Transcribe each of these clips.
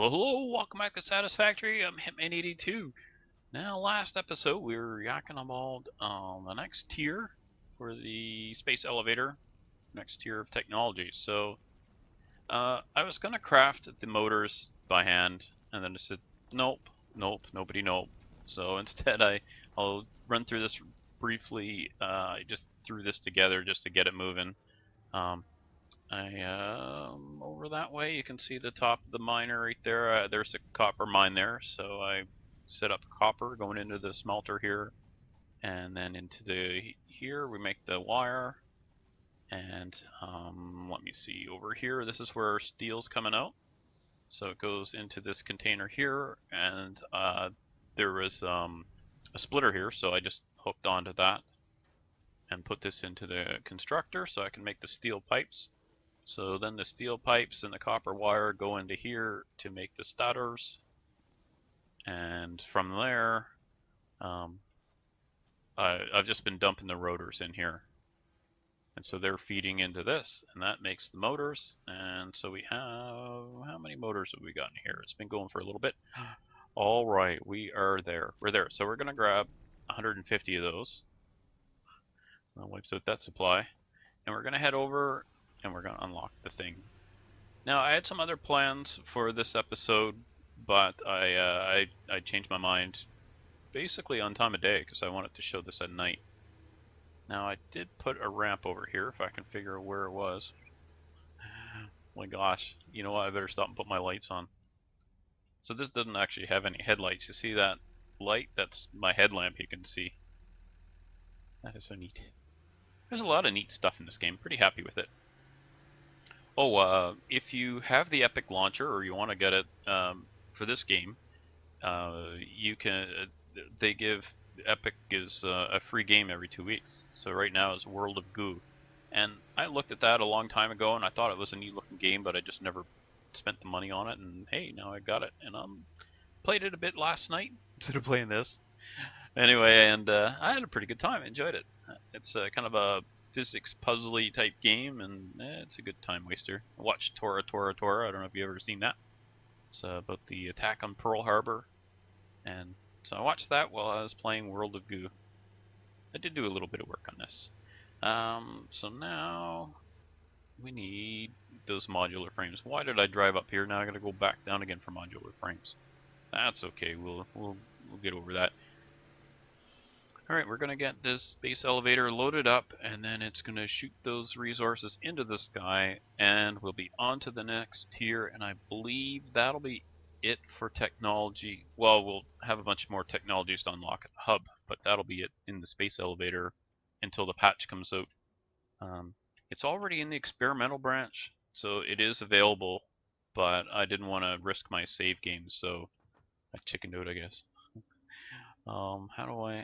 Well, hello, welcome back to Satisfactory. I'm Hitman82. Now, last episode, we were yakking about the next tier for the space elevator, next tier of technology. So, I was going to craft the motors by hand, and then I said, nope, nobody, nope. So instead, I'll run through this briefly. I just threw this together just to get it moving. Over that way, you can see the top of the miner right there. There's a copper mine there, so I set up copper going into the smelter here, and then into the here we make the wire. And let me see over here. This is where steel's coming out, so it goes into this container here, and there was a splitter here, so I just hooked onto that and put this into the constructor so I can make the steel pipes. So then the steel pipes and the copper wire go into here to make the starters, and from there I've just been dumping the rotors in here, and so they're feeding into this, and that makes the motors. And so we have, how many motors have we got in here? It's been going for a little bit. All right, we're there. So we're gonna grab 150 of those. That wipes out that supply, and we're gonna head over and we're going to unlock the thing. Now, I had some other plans for this episode, but I changed my mind basically on time of day because I wanted to show this at night. Now, I did put a ramp over here if I can figure out where it was. Oh my gosh, you know what? I better stop and put my lights on. So this doesn't actually have any headlights. You see that light? That's my headlamp, you can see. That is so neat. There's a lot of neat stuff in this game. Pretty happy with it. Oh, if you have the Epic launcher or you want to get it for this game, you can. Epic gives a free game every 2 weeks. So right now it's World of Goo, and I looked at that a long time ago and I thought it was a neat looking game, but I just never spent the money on it. And hey, now I got it, and played it a bit last night instead of playing this. Anyway, and I had a pretty good time. I enjoyed it. It's kind of a physics puzzly type game, and it's a good time waster. I watched Tora. I don't know if you've ever seen that. It's about the attack on Pearl Harbor, and so I watched that while I was playing World of Goo. I did do a little bit of work on this. So now we need those modular frames. Why did I drive up here? Now I gotta go back down again for modular frames. That's okay. We'll get over that. Alright, we're going to get this space elevator loaded up, and then it's going to shoot those resources into the sky, and we'll be on to the next tier, and I believe that'll be it for technology. Well, we'll have a bunch more technologies to unlock at the hub, but that'll be it in the space elevator until the patch comes out. It's already in the experimental branch, so it is available, but I didn't want to risk my save games, so I chickened out, I guess. How do I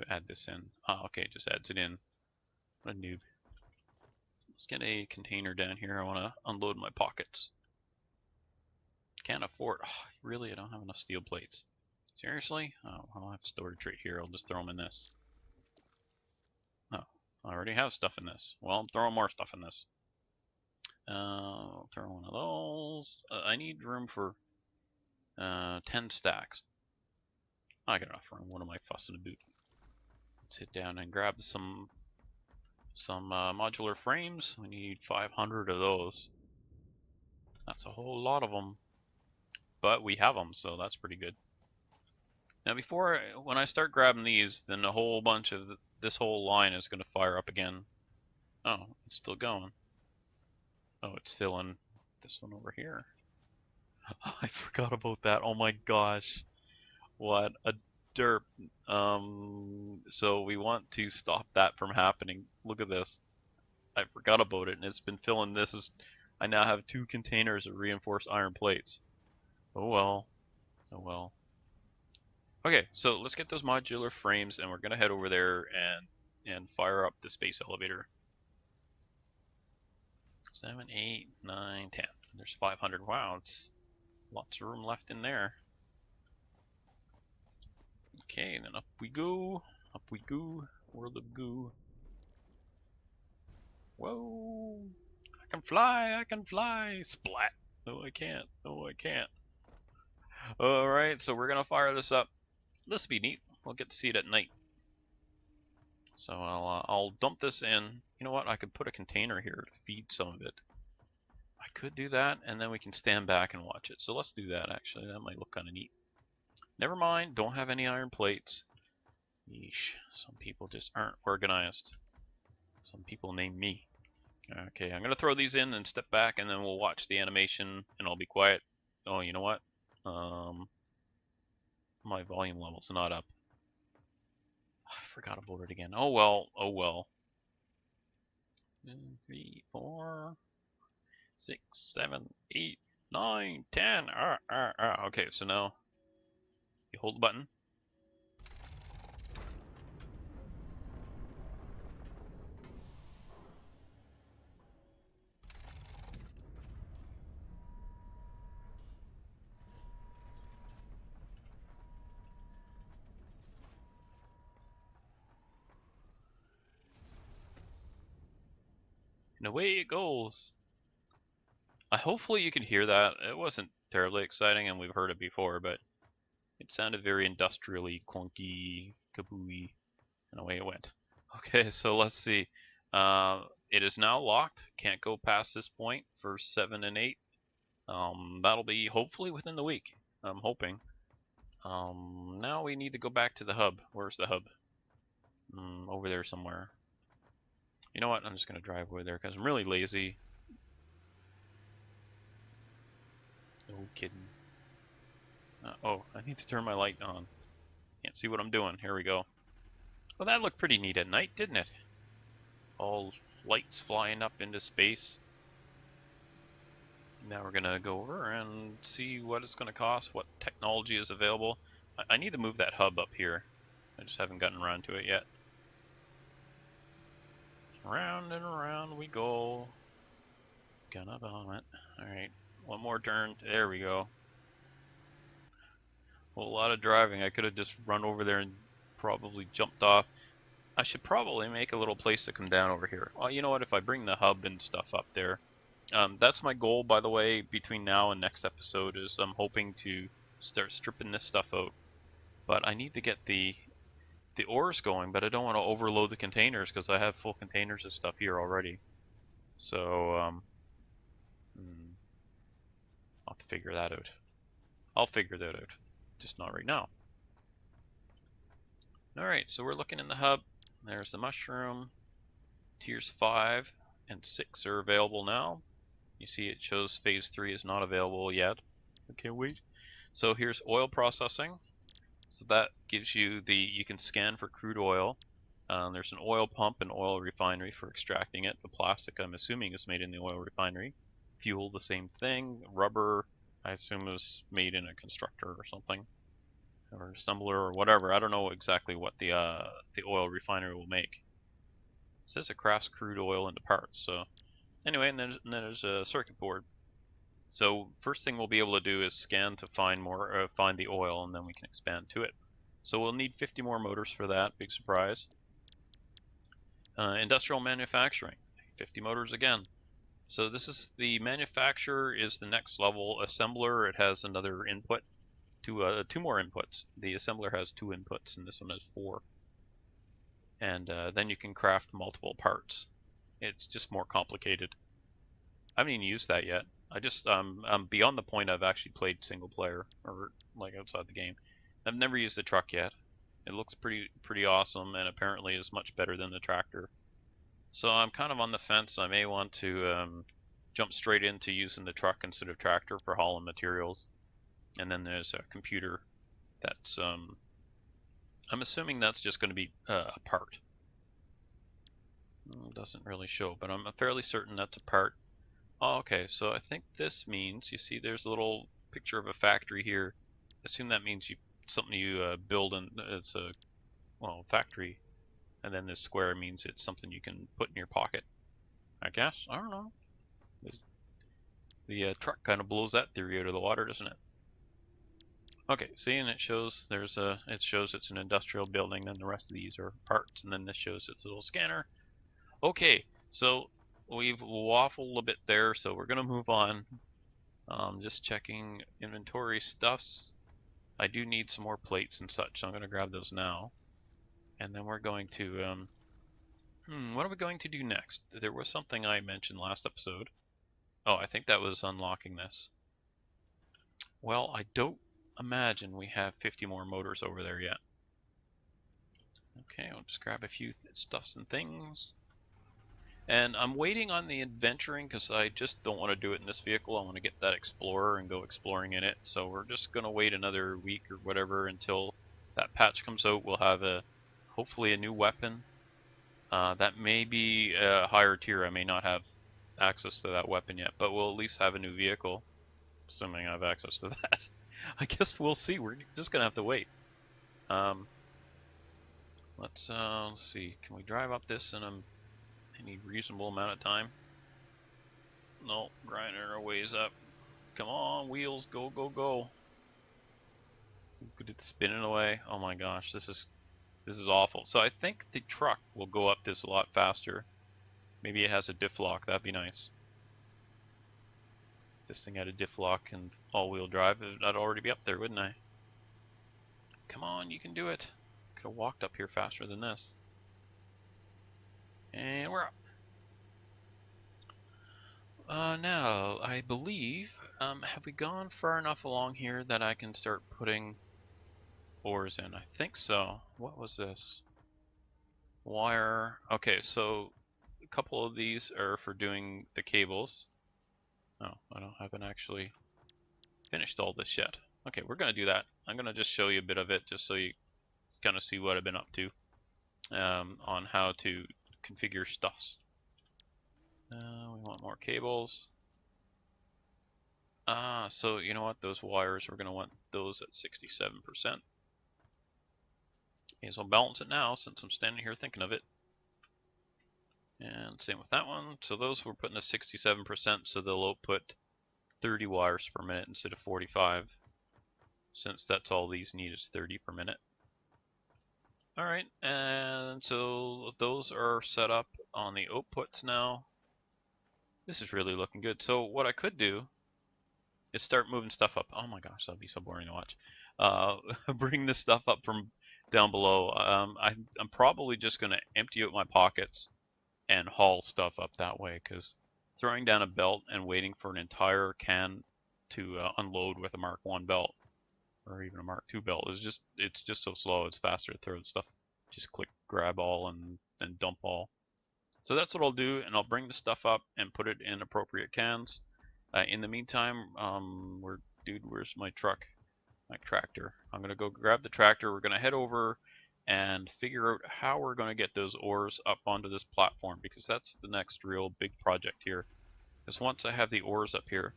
add this in? Oh, okay, it just adds it in. What a noob. Let's get a container down here. I want to unload my pockets. Can't afford. Oh, really? I don't have enough steel plates. Seriously? Oh, I don't have storage right here. I'll just throw them in this. Oh, I already have stuff in this. Well, I'm throwing more stuff in this. I'll throw one of those. I need room for 10 stacks. I got enough room. What am I fussing about? Let's sit down and grab some modular frames. We need 500 of those. That's a whole lot of them, but we have them, so that's pretty good. Now, when I start grabbing these, then a whole bunch of this whole line is going to fire up again. Oh, it's still going. Oh, it's filling this one over here. I forgot about that. Oh my gosh. What a derp. So we want to stop that from happening. Look at this. I forgot about it, and it's been filling. I now have 2 containers of reinforced iron plates. Oh well. Oh well. Okay, so let's get those modular frames, and we're gonna head over there and fire up the space elevator. 7, 8, 9, 10. There's 500. Wow, it's lots of room left in there. Okay, then up we go. World of Goo. Whoa! I can fly! Splat! No, I can't. No, I can't. Alright, so we're gonna fire this up. This will be neat. We'll get to see it at night. So I'll dump this in. You know what? I could put a container here to feed some of it. I could do that, and then we can stand back and watch it. So let's do that, actually. That might look kind of neat. Never mind. Don't have any iron plates. Yeesh. Some people just aren't organized. Some people named me. Okay, I'm going to throw these in and step back, and then we'll watch the animation, and I'll be quiet. Oh, you know what? My volume level's not up. I forgot about it again. Oh well, oh well. 2, 3, 4, 6, 7, 8, 9, 10. Okay, so now you hold the button. And away it goes. Hopefully you can hear that. It wasn't terribly exciting, and we've heard it before, but it sounded very industrially clunky, kabooey, and away it went. Okay, so let's see. It is now locked. Can't go past this point for 7 and 8. That'll be hopefully within the week. I'm hoping. Now we need to go back to the hub. Where's the hub? Over there somewhere. You know what? I'm just going to drive over there because I'm really lazy. No kidding. Oh, I need to turn my light on. Can't see what I'm doing. Here we go. Well, that looked pretty neat at night, didn't it? All lights flying up into space. Now we're going to go over and see what it's going to cost, what technology is available. I need to move that hub up here. I just haven't gotten around to it yet. Round and around we go. Gonna bomb it. Alright, one more turn. There we go. A lot of driving. I could have just run over there and probably jumped off. I should probably make a little place to come down over here. Well, you know what? If I bring the hub and stuff up there. That's my goal, by the way, between now and next episode, is I'm hoping to start stripping this stuff out. But I need to get the ores going, but I don't want to overload the containers because I have full containers of stuff here already. So, I'll have to figure that out. I'll figure that out, just not right now. Alright, so we're looking in the hub. There's the mushroom. Tiers 5 and 6 are available now. You see it shows phase 3 is not available yet. I can't wait. So here's oil processing. So that gives you you can scan for crude oil. There's an oil pump and oil refinery for extracting it. The plastic, I'm assuming, is made in the oil refinery. Fuel, the same thing. Rubber, I assume, is made in a constructor or something, or assembler or whatever. I don't know exactly what the oil refinery will make. It says it crafts crude oil into parts. So anyway, and then there's a circuit board. So first thing we'll be able to do is scan to find find the oil, and then we can expand to it. So we'll need 50 more motors for that. Big surprise. Industrial manufacturing, 50 motors again. So this is the manufacturer is the next level. Assembler, it has another input, two more inputs. The assembler has 2 inputs, and this one has 4. And then you can craft multiple parts. It's just more complicated. I haven't even used that yet. I just I'm beyond the point I've actually played single player or like outside the game. I've never used the truck yet. It looks pretty awesome, and apparently is much better than the tractor. So I'm kind of on the fence. I may want to jump straight into using the truck instead of tractor for hauling materials. And then there's a computer that's I'm assuming that's just going to be a part. It doesn't really show, but I'm fairly certain that's a part. Oh, okay, so I think this means, you see there's a little picture of a factory here. I assume that means something you build, and it's a factory. And then this square means it's something you can put in your pocket, I guess. I don't know. The truck kind of blows that theory out of the water, doesn't it? Okay, see, and it shows it's an industrial building, then the rest of these are parts, and then this shows it's a little scanner. Okay, so we've waffled a bit there, so we're going to move on. Just checking inventory stuffs. I do need some more plates and such, so I'm going to grab those now. And then we're going to, what are we going to do next? There was something I mentioned last episode. Oh, I think that was unlocking this. Well, I don't imagine we have 50 more motors over there yet. Okay, I'll just grab a few stuffs and things. And I'm waiting on the adventuring because I just don't want to do it in this vehicle. I want to get that Explorer and go exploring in it. So we're just going to wait another week or whatever until that patch comes out. We'll have hopefully a new weapon. That may be a higher tier. I may not have access to that weapon yet, but we'll at least have a new vehicle, assuming I have access to that. I guess we'll see. We're just going to have to wait. Let's see. Can we drive up this in any reasonable amount of time? No, grinding our ways up. Come on, wheels, go, go, go. It's spinning away. Oh my gosh, this is awful. So I think the truck will go up this a lot faster. Maybe it has a diff lock. That'd be nice. If this thing had a diff lock and all-wheel drive, I'd already be up there, wouldn't I? Come on, you can do it. Could have walked up here faster than this. And we're up. Now, I believe, have we gone far enough along here that I can start putting ores in? I think so. What was this? Wire. Okay, so a couple of these are for doing the cables. Oh, haven't actually finished all this yet. Okay, we're going to do that. I'm going to just show you a bit of it just so you kind of see what I've been up to on how to configure stuffs. We want more cables. So you know what? Those wires, we're going to want those at 67%. May as well balance it now since I'm standing here thinking of it. And same with that one. So those we're putting at 67%, so they'll output 30 wires per minute instead of 45. Since that's all these need is 30 per minute. Alright, and so those are set up on the outputs now. This is really looking good. So what I could do is start moving stuff up. Oh my gosh, that'd be so boring to watch. Bring this stuff up from down below. I'm probably just going to empty out my pockets and haul stuff up that way, because throwing down a belt and waiting for an entire can to unload with a Mark 1 belt or even a Mark 2 belt is it's just so slow. It's faster to throw the stuff. Just click grab all and dump all. So that's what I'll do, and I'll bring the stuff up and put it in appropriate cans. In the meantime, where's my truck? My tractor. I'm going to go grab the tractor. We're going to head over and figure out how we're going to get those ores up onto this platform, because that's the next real big project here. Because once I have the ores up here...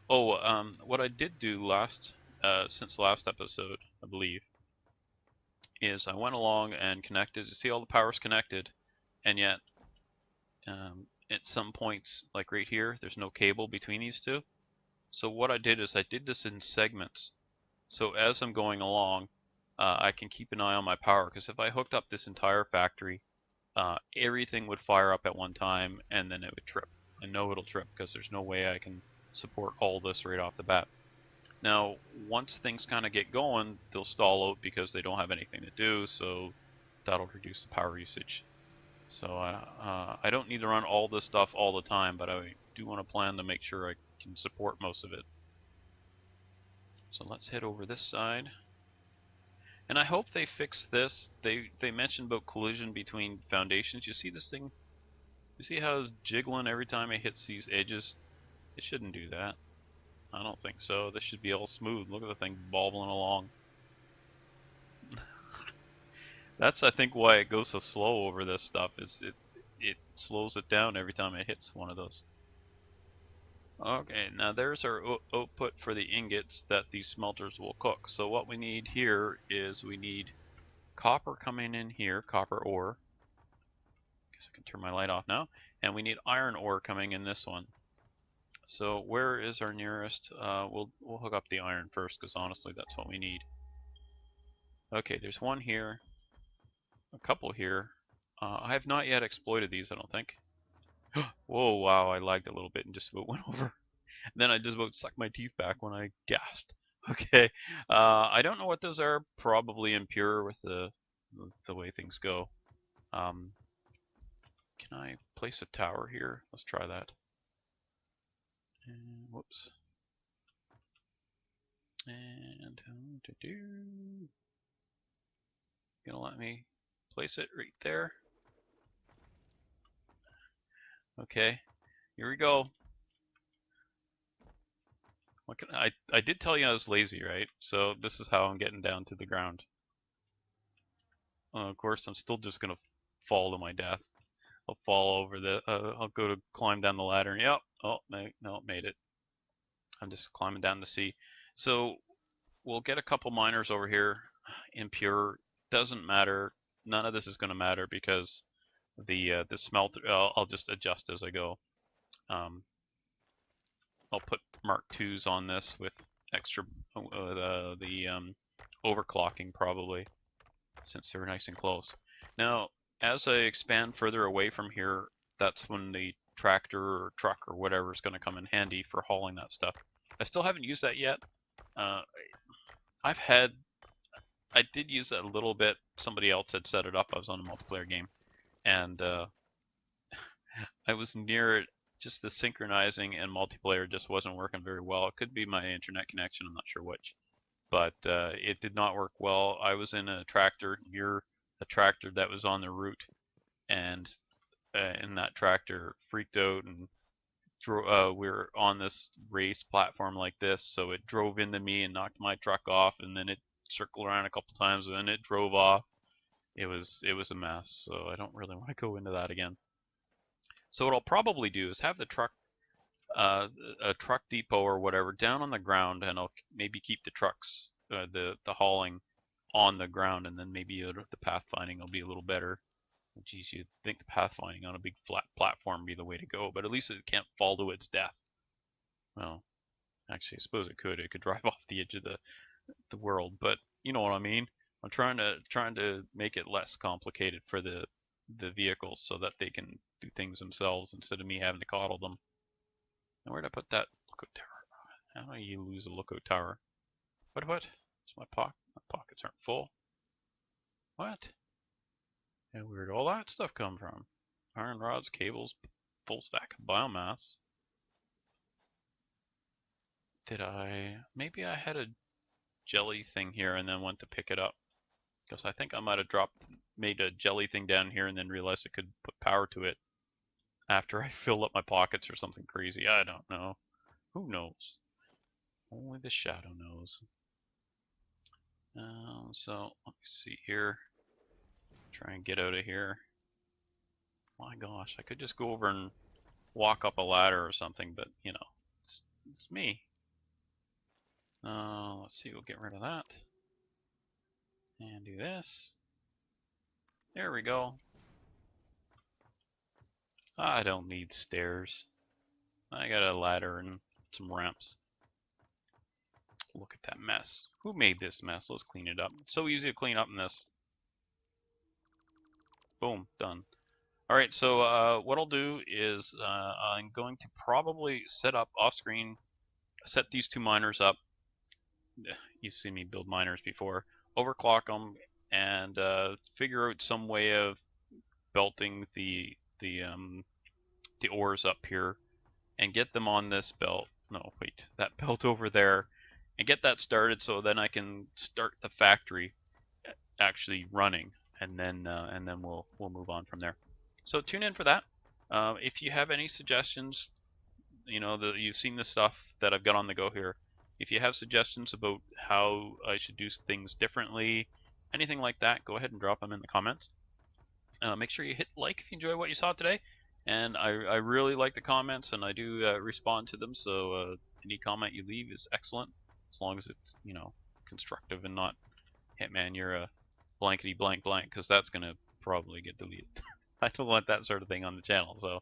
Oh, what I did do since last episode, I believe, is I went along and connected. You see all the power's connected, and yet at some points, like right here, there's no cable between these two. So what I did is I did this in segments. So as I'm going along, I can keep an eye on my power, because if I hooked up this entire factory, everything would fire up at one time and then it would trip. I know it'll trip because there's no way I can support all this right off the bat. Now, once things kind of get going, they'll stall out because they don't have anything to do, so that'll reduce the power usage. So I don't need to run all this stuff all the time, but I do want to plan to make sure I can support most of it. So let's head over this side. And I hope they fix this. They mentioned about collision between foundations. You see this thing? You see how it's jiggling every time it hits these edges? It shouldn't do that. I don't think so. This should be all smooth. Look at the thing bobbling along. That's, I think, why it goes so slow over this stuff. Is it slows it down every time it hits one of those. Okay, now there's our output for the ingots that these smelters will cook. So what we need here is we need copper coming in here, copper ore. Guess I can turn my light off now. And we need iron ore coming in this one. So where is our nearest? We'll hook up the iron first, because honestly that's what we need. Okay, there's one here, a couple here. I have not yet exploited these, I don't think. Whoa, wow, I lagged a little bit and just about went over. then I just about sucked my teeth back when I gasped. Okay, I don't know what those are. Probably impure with the way things go. Can I place a tower here? Let's try that. And, whoops. And gonna let me place it right there. Okay, here we go. What can I did tell you I was lazy, right? So this is how I'm getting down to the ground. Of course, I'm still just gonna fall to my death. I'll fall over the. I'll go to climb down the ladder. And, yep. Oh, no, made it. I'm just climbing down the sea. So we'll get a couple miners over here. Impure doesn't matter. None of this is going to matter because the smelter. I'll just adjust as I go. I'll put Mark IIs on this with extra the overclocking probably, since they're nice and close. Now, as I expand further away from here, that's when the tractor or truck or whatever is going to come in handy for hauling that stuff. I still haven't used that yet. I did use that a little bit. Somebody else had set it up. I was on a multiplayer game, and I was near it. Just the synchronizing and multiplayer just wasn't working very well. It could be my internet connection. I'm not sure which, but it did not work well. I was in a tractor near a tractor that was on the route, and that tractor freaked out, and we were on this race platform like this, so it drove into me and knocked my truck off, and then it circled around a couple times, and then it drove off. It was a mess, so I don't really want to go into that again. So what I'll probably do is have the truck, a truck depot or whatever, down on the ground, and I'll maybe keep the trucks, the hauling on the ground, and then maybe the pathfinding will be a little better. Geez, you'd think the pathfinding on a big flat platform would be the way to go, but at least it can't fall to its death. Well, actually, I suppose it could. It could drive off the edge of the world, but you know what I mean. I'm trying to make it less complicated for the vehicles so that they can do things themselves instead of me having to coddle them. Now, where'd I put that lookout tower? How do you lose a lookout tower? What? It's my pockets aren't full. What? And where'd all that stuff come from? Iron rods, cables, full stack of biomass. Maybe I had a jelly thing here and then went to pick it up. Because I think I might have made a jelly thing down here and then realized I could put power to it after I filled up my pockets or something crazy. I don't know. Who knows? Only the shadow knows. So let me see here. Try and get out of here. My gosh, I could just go over and walk up a ladder or something, but you know, it's me. Let's see, we'll get rid of that. And do this. There we go. I don't need stairs. I got a ladder and some ramps. Look at that mess. Who made this mess? Let's clean it up. It's so easy to clean up in this. Boom, done. All right, so what I'll do is I'm going to probably set up off screen, set these two miners up. You've seen me build miners before. Overclock them and figure out some way of belting the ores up here and get them on this belt. No, wait, that belt over there, and get that started so then I can start the factory actually running, and then we'll move on from there. So tune in for that. If you have any suggestions, you know, you've seen the stuff that I've got on the go here. If you have suggestions about how I should do things differently, anything like that, go ahead and drop them in the comments. Make sure you hit like if you enjoy what you saw today. And I really like the comments, and I do respond to them, so any comment you leave is excellent, as long as it's, you know, constructive and not, hey man, you're a blankety blank blank, because that's going to probably get deleted. I don't want that sort of thing on the channel. So,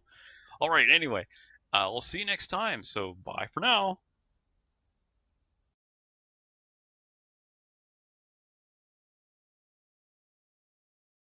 alright, anyway, we'll see you next time, so bye for now.